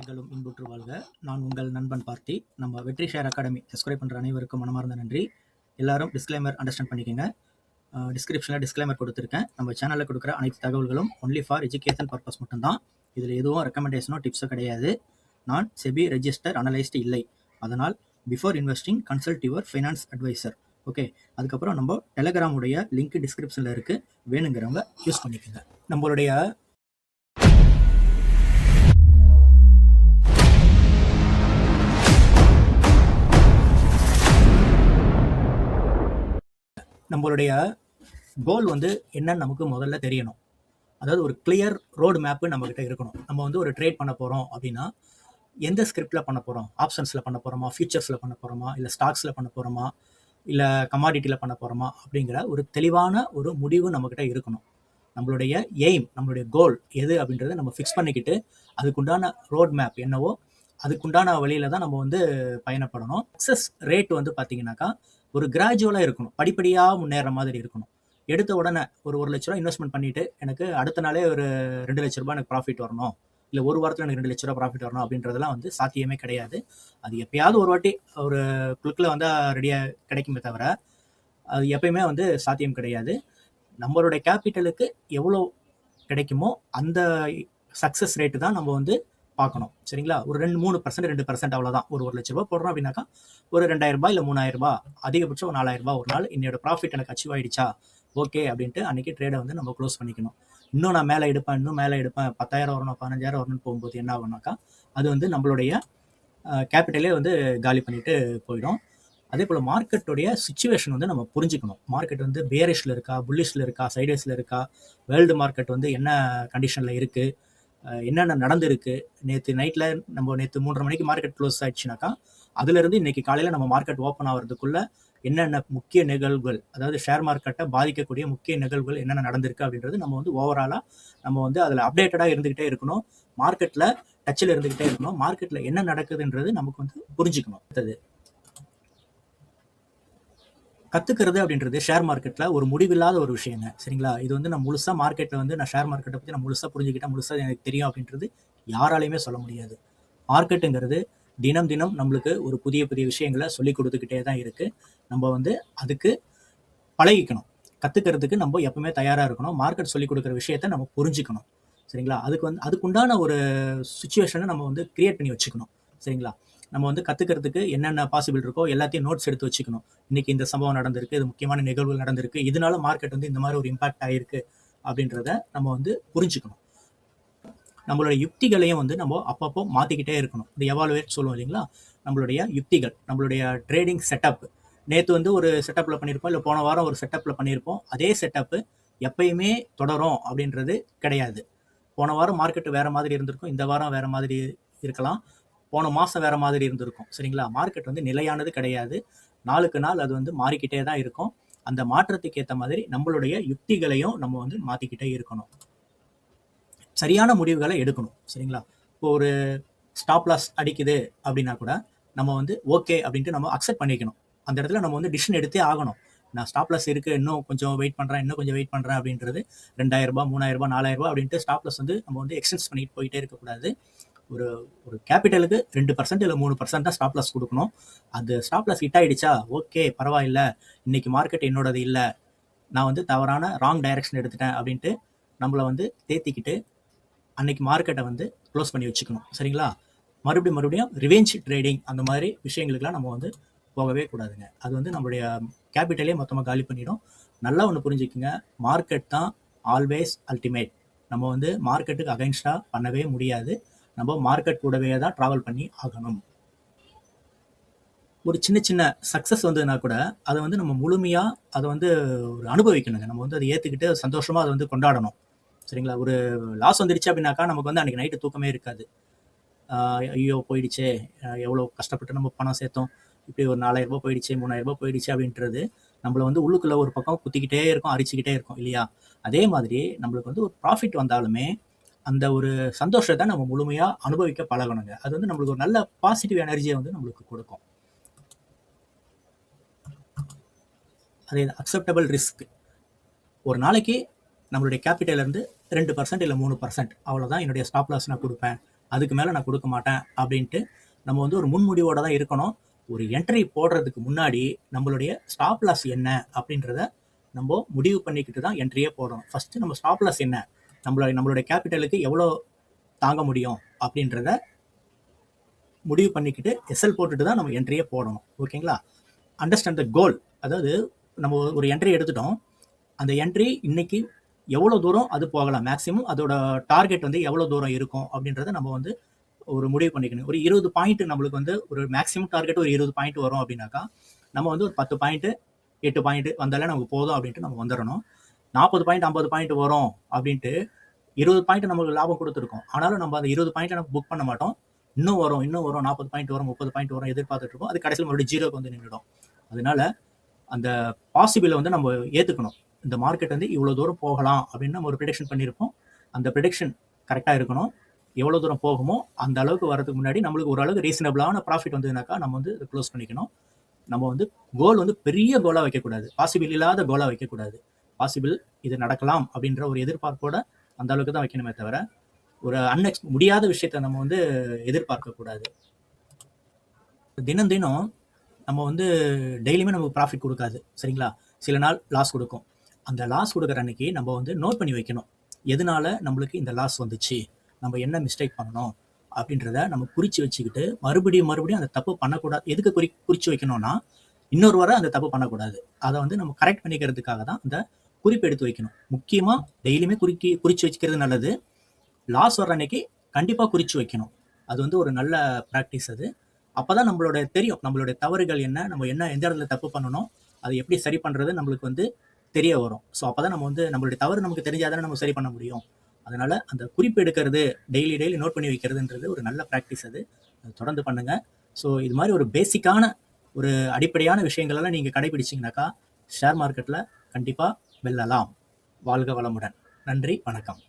நீங்களும் இன்புற்று வாழ்க. நான் உங்கள் நண்பன் பார்த்தி. நம்ம வெற்றி ஷேர் அகாடமி சப்ஸ்கிரைப் பண்ணுற அனைவருக்கும் மனமார்ந்த நன்றி. எல்லாரும் டிஸ்க்ளைமர் அண்டர்ஸ்டாண்ட் பண்ணிக்கோங்க. டிஸ்கிரிப்ஷனில் டிஸ்க்ளைமர் கொடுத்துருக்கேன். நம்ம சேனலில் கொடுக்குற அனைத்து தகவல்களும் ஒன்லி ஃபார் எஜுகேஷன் பர்பஸ் மட்டும்தான். இதில் எதுவும் ரெக்கமெண்டேஷனோ டிப்ஸோ கிடையாது. நான் செபி ரெஜிஸ்டர் அனலைஸ்டு இல்லை. அதனால் before investing consult your finance adviser. Okay. அதுக்கப்புறம் நம்ம டெலகிராமுடைய லிங்க் டிஸ்கிரிப்ஷனில் இருக்குது. வேணுங்கிறவங்க யூஸ் பண்ணிக்கோங்க. நம்மளுடைய கோல் என்னன்னு நமக்கு முதல்ல தெரியணும். அதாவது ஒரு கிளியர் ரோடு மேப்பு நம்மக்கிட்ட இருக்கணும். நம்ம ஒரு ட்ரேட் பண்ண போகிறோம் அப்படின்னா எந்த ஸ்கிரிப்டில் பண்ண போகிறோம்? ஆப்ஷன்ஸில் பண்ண போகிறோமா, ஃபியூச்சர்ஸில் பண்ண போகிறோமா, இல்லை ஸ்டாக்ஸில் பண்ண போகிறோமா, இல்லை கமாடிட்டியில் பண்ண போகிறோமா அப்படிங்கிற ஒரு தெளிவான ஒரு முடிவு நம்மக்கிட்ட இருக்கணும். நம்மளுடைய எய்ம், நம்மளுடைய கோல் எது அப்படின்றத நம்ம ஃபிக்ஸ் பண்ணிக்கிட்டு அதுக்குண்டான ரோட் மேப் என்னவோ அதுக்குண்டான வழியில தான் நம்ம பயணப்படணும். சக்ஸஸ் ரேட் பார்த்தீங்கன்னாக்கா ஒரு கிராஜுவலாக இருக்கணும். படிப்படியாக முன்னேற மாதிரி இருக்கணும். எடுத்த உடனே ஒரு 1 லட்ச ரூபா இன்வெஸ்ட்மெண்ட் பண்ணிட்டு எனக்கு அடுத்த நாளே ஒரு 2 லட்ச ரூபாய் எனக்கு ப்ராஃபிட் வரணும், இல்லை ஒரு வாரத்தில் எனக்கு 2 லட்ச ரூபா ப்ராஃபிட் வரணும் அப்படின்றதெல்லாம் சாத்தியமே கிடையாது. அது எப்பயாவது ஒரு வாட்டி ஒரு குழுக்கில் ரெடியாக கிடைக்குமே தவிர அது எப்பயுமே சாத்தியம் கிடையாது. நம்மளுடைய கேபிட்டலுக்கு எவ்வளோ கிடைக்குமோ அந்த சக்ஸஸ் ரேட்டு தான் நம்ம பார்க்கணும். சரிங்களா? ஒரு 2-3%, 2% அவ்வளோதான். ஒரு 1 லட்ச ரூபா போடுறோம் அப்படின்னாக்கா ஒரு 2000 ரூபாய் இல்லை 3000 ரூபாய், அதிகபட்சம் ஒரு 4000 ரூபாய் ஒரு நாள் என்னோட ப்ராஃபிட் எனக்கு அச்சீவ் ஆகிடுச்சா ஓகே அப்படின்ட்டு அன்றைக்கி ட்ரேடை நம்ம க்ளோஸ் பண்ணிக்கணும். இன்னும் நான் மேலே எடுப்பேன், இன்னும் மேலே எடுப்பேன், 10,000 வரணும், 15,000 வரணும்னு போகும்போது என்ன ஆகுனாக்கா அது நம்மளுடைய கேபிட்டலே காலி பண்ணிட்டு போயிடும். அதே போல் மார்க்கெட்டுடைய சுச்சுவேஷன் நம்ம புரிஞ்சுக்கணும். மார்க்கெட் பேரிஷில் இருக்கா, புல்லிஷில் இருக்கா, சைடேஸில் இருக்கா, வேர்ல்டு மார்க்கெட் என்ன கண்டிஷனில் இருக்குது, என்னென்ன நடந்திருக்கு. நேற்று நைட்டில் நேற்று 3:30 மணிக்கு மார்க்கெட் க்ளோஸ் ஆயிடுச்சுனாக்கா அதுலேருந்து இன்றைக்கி காலையில் நம்ம மார்க்கெட் ஓப்பன் ஆகிறதுக்குள்ளே என்னென்ன முக்கிய நிகழ்வுகள், அதாவது ஷேர் மார்க்கெட்டை பாதிக்கக்கூடிய முக்கிய நிகழ்வுகள் என்னென்ன நடந்திருக்கு அப்படின்றது நம்ம ஓவராலாக நம்ம அதில் அப்டேட்டடாக இருந்துக்கிட்டே இருக்கணும். மார்க்கெட்டில் டச்சில் இருந்துக்கிட்டே இருக்கணும். மார்க்கெட்டில் என்ன நடக்குதுன்றது நமக்கு புரிஞ்சுக்கணும். அடுத்தது கற்றுக்கிறது அப்படின்றது ஷேர் மார்க்கெட்டில் ஒரு முடிவில்லாத ஒரு விஷயங்க. சரிங்களா? இது நான் முழுசாக மார்க்கெட்டில் நான் ஷேர் மார்க்கெட்டை பற்றி நான் முழுசாக புரிஞ்சுக்கிட்டேன், முழுசாக எனக்கு தெரியும் அப்படின்றது யாராலையுமே சொல்ல முடியாது. மார்க்கெட்டுங்கிறது தினம் தினம் நம்மளுக்கு ஒரு புதிய புதிய விஷயங்களை சொல்லி கொடுத்துக்கிட்டே தான் இருக்குது. நம்ம அதுக்கு பழகிக்கணும். கற்றுக்கிறதுக்கு நம்ம எப்பவுமே தயாராக இருக்கணும். மார்க்கெட் சொல்லி கொடுக்குற விஷயத்த நம்ம புரிஞ்சுக்கணும். சரிங்களா? அதுக்குண்டான ஒரு சுச்சுவேஷனை நம்ம கிரியேட் பண்ணி வச்சுக்கணும். சரிங்களா? நம்ம கற்றுக்கிறதுக்கு என்னென்ன பாசிபிள் இருக்கோ எல்லாத்தையும் நோட்ஸ் எடுத்து வச்சுக்கணும். இன்றைக்கி இந்த சம்பவம் நடந்திருக்கு, இது முக்கியமான நிகழ்வுகள் நடந்திருக்கு, இதனால மார்க்கெட் இந்த மாதிரி ஒரு இம்பாக்ட் ஆகிருக்கு அப்படின்றத நம்ம புரிஞ்சுக்கணும். நம்மளுடைய யுக்திகளையும் நம்ம அப்பப்போ மாற்றிக்கிட்டே இருக்கணும். இந்த எவாலுவேட் சொல்லுவோம் இல்லைங்களா? நம்மளுடைய யுக்திகள், நம்மளுடைய ட்ரேடிங் செட்டப். நேற்று ஒரு செட்டப்பில் பண்ணியிருப்போம், இல்லை போன வாரம் ஒரு செட்டப்பில் பண்ணியிருப்போம். அதே செட்டப்பு எப்பயுமே தொடரும் அப்படின்றது கிடையாது. போன வாரம் மார்க்கெட்டு வேறு மாதிரி இருந்திருக்கும், இந்த வாரம் வேறு மாதிரி இருக்கலாம், போன மாதம் வேறு மாதிரி இருந்திருக்கும். சரிங்களா? மார்க்கெட் நிலையானது கிடையாது. நாளுக்கு நாள் அது மாறிக்கிட்டே தான் இருக்கும். அந்த மாற்றத்துக்கு ஏற்ற மாதிரி நம்மளுடைய யுக்திகளையும் நம்ம மாற்றிக்கிட்டே இருக்கணும். சரியான முடிவுகளை எடுக்கணும். சரிங்களா? இப்போ ஒரு ஸ்டாப் லாஸ் அடிக்குது அப்படின்னா கூட நம்ம ஓகே அப்படின்ட்டு நம்ம அக்செப்ட் பண்ணிக்கணும். அந்த இடத்துல நம்ம டிசிஷன் எடுத்தே ஆகணும். நான் ஸ்டாப் லாஸ் இருக்குது, இன்னும் கொஞ்சம் வெயிட் பண்ணுறேன் அப்படின்றது 2000 ரூபாய், 3000 ரூபாய், 4000 ரூபாய் அப்படின்ட்டு ஸ்டாப் லாஸ் நம்ம எக்ஸ்டென்ஸ் பண்ணிட்டு போயிட்டே இருக்கக்கூடாது. ஒரு கேபிட்டலுக்கு 2% இல்லை 3% தான் ஸ்டாப் லாஸ் கொடுக்கணும். அது ஸ்டாப் லாஸ் ஹிட் ஆகிடுச்சா ஓகே பரவாயில்ல, இன்னைக்கு மார்க்கெட் என்னோடது இல்லை, நான் தவறான ராங் டைரக்ஷன் எடுத்துட்டேன் அப்படின்ட்டு நம்மளை தேத்திக்கிட்டு அன்னைக்கு மார்க்கெட்டை க்ளோஸ் பண்ணி வச்சுக்கணும். சரிங்களா? மறுபடியும் ரிவெஞ்ச் ட்ரேடிங் அந்த மாதிரி விஷயங்களுக்குலாம் நம்ம போகவே கூடாதுங்க. அது நம்மளுடைய கேபிட்டலே மொத்தமாக காலி பண்ணிடும். நல்லா ஒன்று புரிஞ்சுக்குங்க, மார்க்கெட் தான் ஆல்வேஸ் அல்டிமேட். நம்ம மார்க்கெட்டுக்கு அகைன்ஸ்டாக பண்ணவே முடியாது. நம்ம மார்க்கெட் கூடவே தான் ட்ராவல் பண்ணி ஆகணும். ஒரு சின்ன சின்ன சக்ஸஸ் வந்ததுன்னா கூட அதை நம்ம முழுமையாக அதை ஒரு அனுபவிக்கணுங்க. நம்ம அதை ஏற்றுக்கிட்டு சந்தோஷமாக அதை கொண்டாடணும். சரிங்களா? ஒரு லாஸ் வந்துடுச்சு அப்படின்னாக்கா நமக்கு அன்றைக்கி நைட்டு தூக்கமே இருக்காது. ஐயோ போயிடுச்சே, எவ்வளோ கஷ்டப்பட்டு நம்ம பணம் சேர்த்தோம், இப்படி ஒரு 4000 ரூபாய் போயிடுச்சு, 3000 ரூபாய் போயிடுச்சு அப்படின்றது நம்மளை உள்ளுக்குள்ளே ஒரு பக்கம் குத்திக்கிட்டே இருக்கும், அரிச்சிக்கிட்டே இருக்கும் இல்லையா? அதே மாதிரி நம்மளுக்கு ஒரு ப்ராஃபிட் வந்தாலுமே அந்த ஒரு சந்தோஷத்தை நம்ம முழுமையாக அனுபவிக்க பழகணுங்க. அது நம்மளுக்கு ஒரு நல்ல பாசிட்டிவ் எனர்ஜியை நம்மளுக்கு கொடுக்கும். அதே அக்செப்டபிள் ரிஸ்க். ஒரு நாளைக்கு நம்மளுடைய கேபிட்டலேருந்து 2% இல்லை 3% அவ்வளோதான் என்னுடைய ஸ்டாப் லாஸ் நான் கொடுப்பேன், அதுக்கு மேலே நான் கொடுக்க மாட்டேன் அப்படின்ட்டு நம்ம வந்து ஒரு முன்முடிவோட தான் இருக்கணும். ஒரு என்ட்ரி போடுறதுக்கு முன்னாடி நம்மளுடைய ஸ்டாப் லாஸ் என்ன அப்படின்றத நம்ம முடிவு பண்ணிக்கிட்டு தான் என்ட்ரியே போடணும். ஃபஸ்ட்டு நம்ம ஸ்டாப் லாஸ் என்ன, நம்மளுடைய கேபிட்டலுக்கு எவ்வளோ தாங்க முடியும் அப்படின்றத முடிவு பண்ணிக்கிட்டு எஸ்எல் போட்டுட்டு தான் நம்ம என்ட்ரியே போடணும். ஓகேங்களா? அண்டர்ஸ்டாண்ட் த கோல். அதாவது நம்ம ஒரு என்ட்ரி எடுத்துட்டோம், அந்த என்ட்ரி இன்னைக்கு எவ்வளோ தூரம் அது போகலாம், மேக்ஸிமம் அதோட டார்கெட் வந்து எவ்வளோ தூரம் இருக்கும் அப்படின்றத நம்ம வந்து ஒரு முடிவு பண்ணிக்கணும். ஒரு 20 பாயிண்ட் நம்மளுக்கு வந்து ஒரு மேக்ஸிமம் டார்கெட் ஒரு 20 பாயிண்ட் வரும் அப்படின்னாக்கா நம்ம வந்து ஒரு 10 பாயிண்ட் 8 பாயிண்ட் வந்தாலே நமக்கு போதும் அப்படின்ட்டு நம்ம வந்துடணும். 40 பாயிண்ட் 50 பாயிண்ட் வரும் அப்படின்ட்டு 20 பாயிண்ட் நமக்கு லாபம் கொடுத்துருக்கோம், ஆனாலும் நம்ம அந்த 20 பாயிண்ட் நம்ம புக் பண்ண மாட்டோம். இன்னும் வரும் 40 பாயிண்ட் வரும், 30 பாயிண்ட் வரும் எதிர்பார்த்துட்டு இருக்கோம். அது கடைசியில் மறுபடியும் ஜீரோக்கு வந்து நின்றுடும். அதனால அந்த பாசிபிளை வந்து நம்ம ஏற்றுக்கணும். இந்த மார்க்கெட் வந்து இவ்வளோ தூரம் போகலாம் அப்படின்னு நம்ம ஒரு ப்ரிடிக்ஷன் பண்ணியிருப்போம். அந்த ப்ரிடிக்ஷன் கரெக்டாக இருக்கணும். எவ்வளோ தூரம் போகுமோ அந்த அளவுக்கு வரதுக்கு முன்னாடி நம்மளுக்கு ஓரளவுக்கு ரீசனபிளான ப்ராஃபிட் வந்ததுனாக்கா நம்ம வந்து இதை க்ளோஸ் பண்ணிக்கணும். நம்ம வந்து கோல் வந்து பெரிய கோலாக வைக்கக்கூடாது, பாசிபிள் இல்லாத கோலாக வைக்கக்கூடாது. பாசிபிள் இது நடக்கலாம் அப்படின்ற ஒரு எதிர்பார்ப்போட அந்த அளவுக்கு தான் வைக்கணுமே தவிர ஒரு முடியாத விஷயத்த நம்ம வந்து எதிர்பார்க்கக்கூடாது. தினம் தினம் நம்ம வந்து டெய்லியுமே நமக்கு ப்ராஃபிட் கொடுக்காது, சரிங்களா? சில நாள் லாஸ் கொடுக்கும். அந்த லாஸ் கொடுக்குற அன்னைக்கு நம்ம வந்து நோட் பண்ணி வைக்கணும், எதனால நம்மளுக்கு இந்த லாஸ் வந்துச்சு, நம்ம என்ன மிஸ்டேக் பண்ணணும் அப்படின்றத நம்ம குறித்து வச்சுக்கிட்டு மறுபடியும் அந்த தப்பு பண்ணக்கூடாது. எதுக்கு குறித்து வைக்கணும்னா இன்னொரு வர அந்த தப்பு பண்ணக்கூடாது. அதை வந்து நம்ம கரெக்ட் பண்ணிக்கிறதுக்காக தான் அந்த குறிப்பு எடுத்து வைக்கணும். முக்கியமாக டெய்லியுமே குறித்து வச்சுக்கிறது நல்லது. லாஸ் வர்ற அன்னைக்கு கண்டிப்பாக குறித்து வைக்கணும். அது வந்து ஒரு நல்ல ப்ராக்டிஸ். அது அப்போ தான் நம்மளோட தெரியும் நம்மளுடைய தவறுகள் என்ன, நம்ம எந்த இடத்துல தப்பு பண்ணணும், அதை எப்படி சரி பண்ணுறது நம்மளுக்கு வந்து தெரிய வரும். ஸோ அப்போ தான் நம்ம வந்து நம்மளுடைய தவறு நமக்கு தெரிஞ்சாதானே நம்ம சரி பண்ண முடியும். அதனால் அந்த குறிப்பு எடுக்கிறது, டெய்லி நோட் பண்ணி வைக்கிறதுன்றது ஒரு நல்ல ப்ராக்டிஸ். அது தொடர்ந்து பண்ணுங்கள். ஸோ இது மாதிரி ஒரு பேசிக்கான ஒரு அடிப்படையான விஷயங்களெல்லாம் நீங்கள் கடைபிடிச்சிங்கனாக்கா ஷேர் மார்க்கெட்டில் கண்டிப்பாக வெல்லலாம். வாழ்க வளமுடன். நன்றி, வணக்கம்.